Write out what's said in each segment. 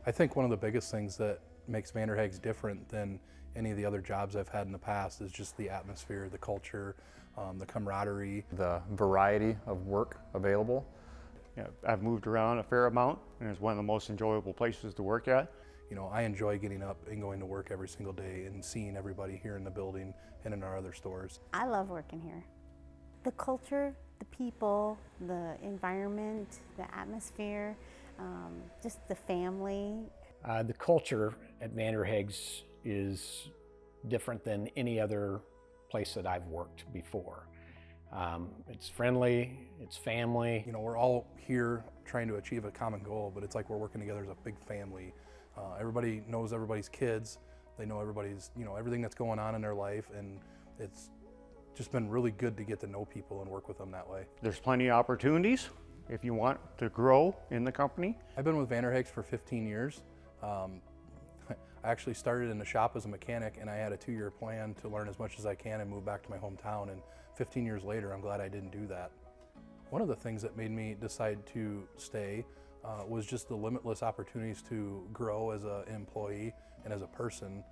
I think one of the biggest things that makes Vander Haag's different than any of the other jobs I've had in the past is just the atmosphere, the culture, the camaraderie. The variety of work available. Yeah, I've moved around a fair amount, and it's one of the most enjoyable places to work at. You know, I enjoy getting up and going to work every single day and seeing everybody here in the building and in our other stores. I love working here. The culture, the people, the environment, the atmosphere, just the family. The culture at Vander Haag's is different than any other place that I've worked before. It's friendly, it's family. You know, we're all here trying to achieve a common goal, but it's like we're working together as a big family. Everybody knows everybody's kids. They know everybody's, everything that's going on in their life, and it's just been really good to get to know people and work with them that way. There's plenty of opportunities if you want to grow in the company. I've been with Vander Haag's for 15 years. I actually started in the shop as a mechanic, and I had a 2-year plan to learn as much as I can and move back to my hometown, and 15 years later, I'm glad I didn't do that. One of the things that made me decide to stay was just the limitless opportunities to grow as an employee and as a person.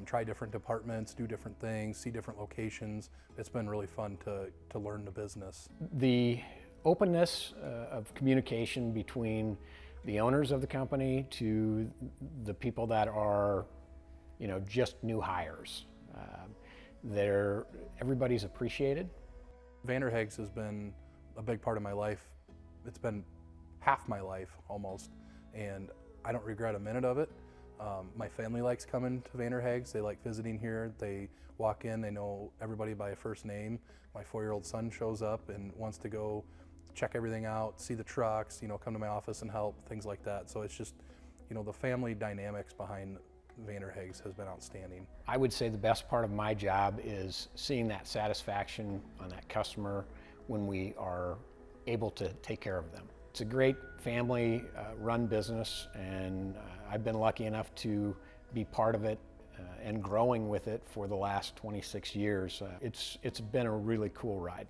Try different departments, do different things, see different locations. It's been really fun to learn the business. The openness of communication between the owners of the company to the people that are, just new hires. Everybody's appreciated. Vander Haag's has been a big part of my life. It's been half my life almost, and I don't regret a minute of it. My family likes coming to Vander Haag's. They like visiting here. They walk in, they know everybody by first name. My 4-year-old son shows up and wants to go check everything out, see the trucks, come to my office and help, things like that. So it's just, the family dynamics behind Vander Haag's has been outstanding. I would say the best part of my job is seeing that satisfaction on that customer when we are able to take care of them. It's a great family run business, and I've been lucky enough to be part of it and growing with it for the last 26 years. It's been a really cool ride.